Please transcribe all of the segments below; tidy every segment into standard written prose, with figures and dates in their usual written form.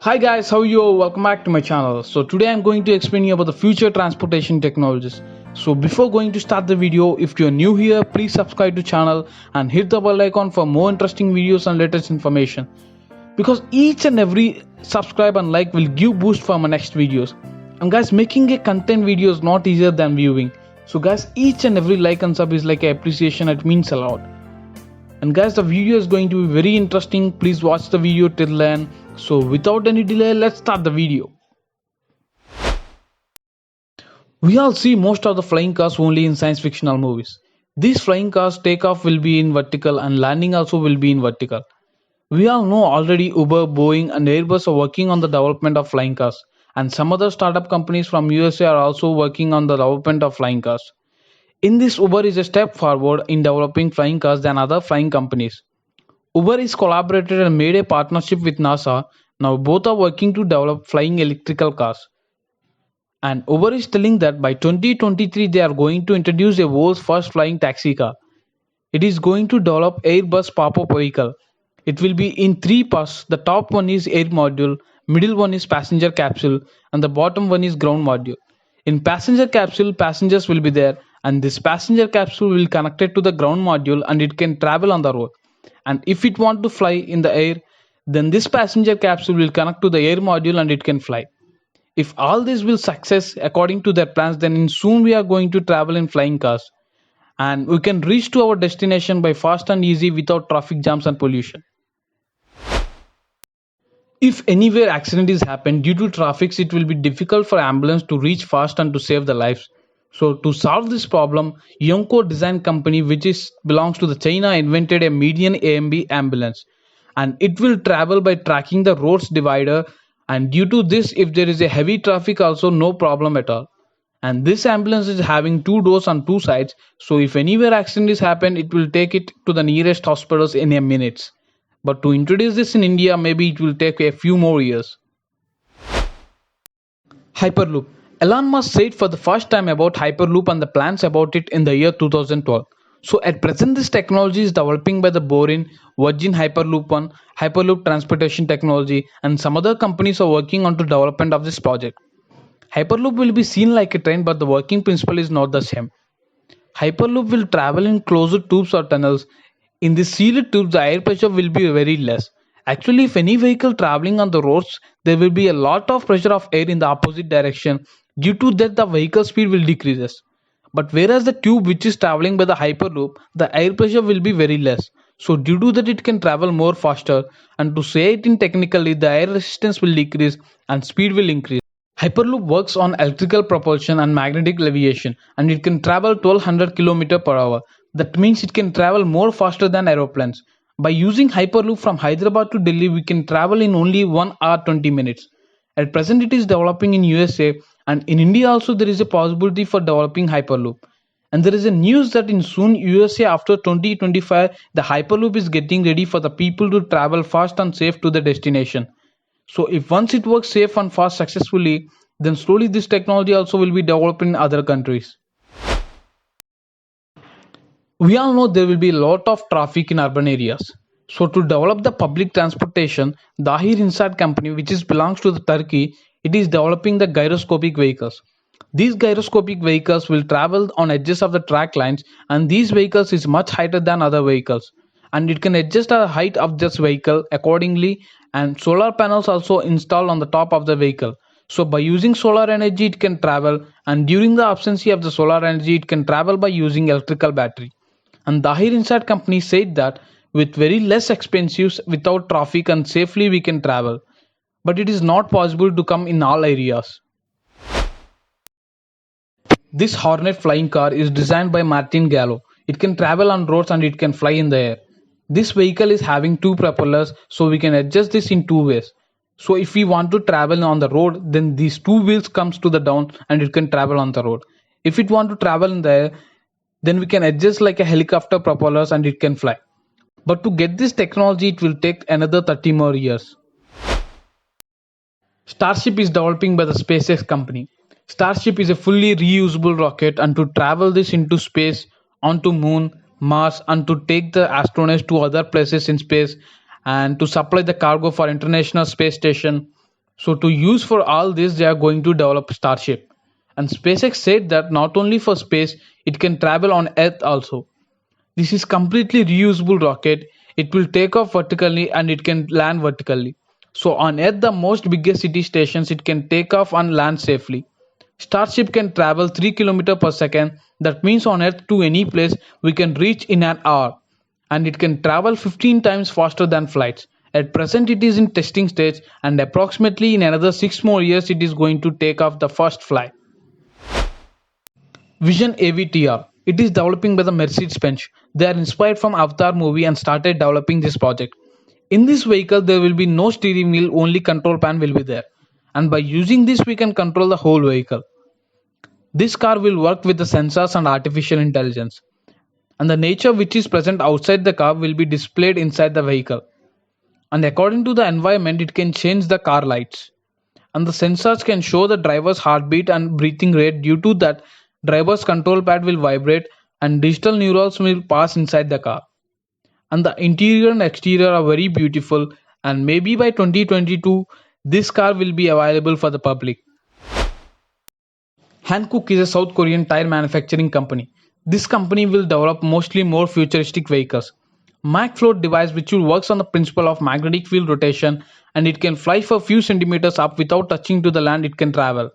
Hi guys, how are you? Welcome back to my channel. So today I'm going to explain you about the future transportation technologies. So before going to start the video, if you're new here, please subscribe to channel and hit the bell icon for more interesting videos and latest information. Because each and every subscribe and like will give boost for my next videos. And guys, making a content video is not easier than viewing. So guys, each and every like and sub is like an appreciation. It means a lot. And guys, the video is going to be very interesting. Please watch the video till then. So without any delay, let's start the video. We all see most of the flying cars only in science fictional movies. These flying cars takeoff will be in vertical and landing also will be in vertical. We all know already Uber, Boeing and Airbus are working on the development of flying cars, and some other startup companies from USA are also working on the development of flying cars. In this, Uber is a step forward in developing flying cars than other flying companies. Uber is collaborated and made a partnership with NASA. Now both are working to develop flying electrical cars. And Uber is telling that by 2023 they are going to introduce a world's first flying taxi car. It is going to develop Airbus pop-up vehicle. It will be in three parts. The top one is air module, middle one is passenger capsule, and the bottom one is ground module. In passenger capsule, passengers will be there, and this passenger capsule will connect it to the ground module and it can travel on the road. And if it want to fly in the air, then this passenger capsule will connect to the air module and it can fly. If all this will success according to their plans, then in soon we are going to travel in flying cars and we can reach to our destination by fast and easy without traffic jams and pollution. If anywhere accident is happened due to traffic, it will be difficult for ambulance to reach fast and to save the lives. So to solve this problem, Yonko Design Company, which is belongs to the China, invented a median AMB ambulance, and it will travel by tracking the road's divider. And due to this, if there is a heavy traffic, also no problem at all. And this ambulance is having two doors on two sides, so if anywhere accident is happened, it will take it to the nearest hospitals in a minute. But to introduce this in India, maybe it will take a few more years. Hyperloop. Elon Musk said for the first time about Hyperloop and the plans about it in the year 2012. So at present this technology is developing by the Boring, Virgin Hyperloop One, Hyperloop Transportation Technology and some other companies are working on to development of this project. Hyperloop will be seen like a train but the working principle is not the same. Hyperloop will travel in closed tubes or tunnels. In the sealed tubes, the air pressure will be very less. Actually, if any vehicle traveling on the roads, there will be a lot of pressure of air in the opposite direction. Due to that, the vehicle speed will decreases. But whereas the tube which is traveling by the Hyperloop, the air pressure will be very less. So due to that, it can travel more faster. And to say it in technically, the air resistance will decrease and speed will increase. Hyperloop works on electrical propulsion and magnetic levitation and it can travel 1200 km per hour. That means it can travel more faster than aeroplanes. By using Hyperloop from Hyderabad to Delhi, we can travel in only 1 hour 20 minutes. At present, it is developing in USA and in India also there is a possibility for developing Hyperloop. And there is a news that in soon USA after 2025, the Hyperloop is getting ready for the people to travel fast and safe to the destination. So if once it works safe and fast successfully, then slowly this technology also will be developed in other countries. We all know there will be a lot of traffic in urban areas. So to develop the public transportation, Dahir Inside company, which is belongs to the Turkey, it is developing the gyroscopic vehicles. These gyroscopic vehicles will travel on edges of the track lines and these vehicles is much higher than other vehicles and it can adjust the height of this vehicle accordingly and solar panels also installed on the top of the vehicle. So by using solar energy it can travel and during the absence of the solar energy it can travel by using electrical battery. And Dahir Inside company said that with very less expenses without traffic and safely we can travel. But it is not possible to come in all areas. This Hornet flying car is designed by Martin Gallo. It can travel on roads and it can fly in the air. This vehicle is having two propellers so we can adjust this in two ways. So if we want to travel on the road, then these two wheels comes to the down and it can travel on the road. If it want to travel in the air, then we can adjust like a helicopter propellers and it can fly. But to get this technology, it will take another 30 more years. Starship is developing by the SpaceX company. Starship is a fully reusable rocket and to travel this into space, onto moon, Mars and to take the astronauts to other places in space and to supply the cargo for International Space Station. So to use for all this, they are going to develop Starship. And SpaceX said that not only for space, it can travel on Earth also. This is completely reusable rocket. It will take off vertically and it can land vertically. So on Earth, the most biggest city stations, it can take off and land safely. Starship can travel 3 km per second. That means on Earth to any place we can reach in an hour. And it can travel 15 times faster than flights. At present it is in testing stage and approximately in another 6 more years it is going to take off the first flight. Vision AVTR. It is developing by the Mercedes-Benz. They are inspired from Avatar movie and started developing this project. In this vehicle there will be no steering wheel, only control pan will be there. And by using this we can control the whole vehicle. This car will work with the sensors and artificial intelligence. And the nature which is present outside the car will be displayed inside the vehicle. And according to the environment it can change the car lights. And the sensors can show the driver's heartbeat and breathing rate. Due to that, driver's control pad will vibrate and digital neurons will pass inside the car. And the interior and exterior are very beautiful, and maybe by 2022 this car will be available for the public. Hankook is a South Korean tire manufacturing company. This company will develop mostly more futuristic vehicles. MagFloat device which will works on the principle of magnetic field rotation, and it can fly for few centimeters up without touching to the land. It can travel.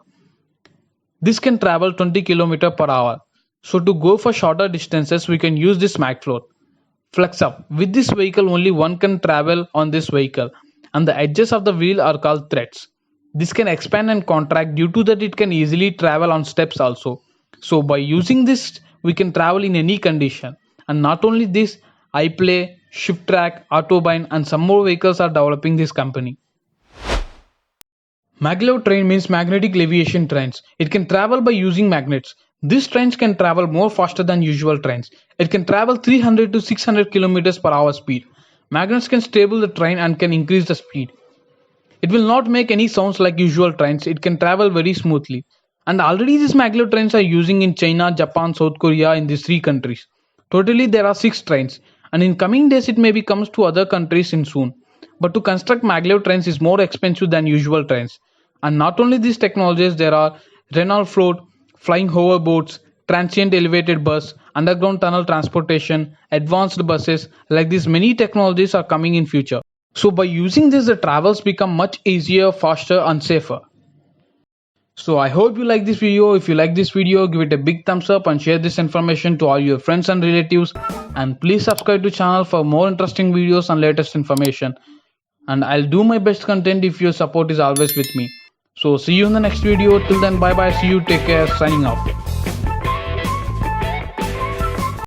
This can travel 20 km per hour. So to go for shorter distances we can use this MagFloat. Flex up. With this vehicle only one can travel on this vehicle, and the edges of the wheel are called threads. This can expand and contract. Due to that it can easily travel on steps also. So by using this we can travel in any condition. And not only this, iPlay, ShiftTrack, Autobahn and some more vehicles are developing this company. Maglev train means magnetic levitation trains. It can travel by using magnets. These trains can travel more faster than usual trains. It can travel 300 to 600 km per hour speed. Magnets can stable the train and can increase the speed. It will not make any sounds like usual trains. It can travel very smoothly. And already these maglev trains are using in China, Japan, South Korea, in these 3 countries. Totally there are 6 trains. And in coming days it maybe comes to other countries in soon. But to construct maglev trains is more expensive than usual trains. And not only these technologies, there are Renault float, flying hoverboards, transient elevated bus, underground tunnel transportation, advanced buses. Like these many technologies are coming in future. So by using this the travels become much easier, faster and safer. So I hope you like this video. If you like this video, give it a big thumbs up and share this information to all your friends and relatives. And please subscribe to channel for more interesting videos and latest information. And I'll do my best content if your support is always with me. So see you in the next video. Till then, bye bye. See you. Take care. Signing off.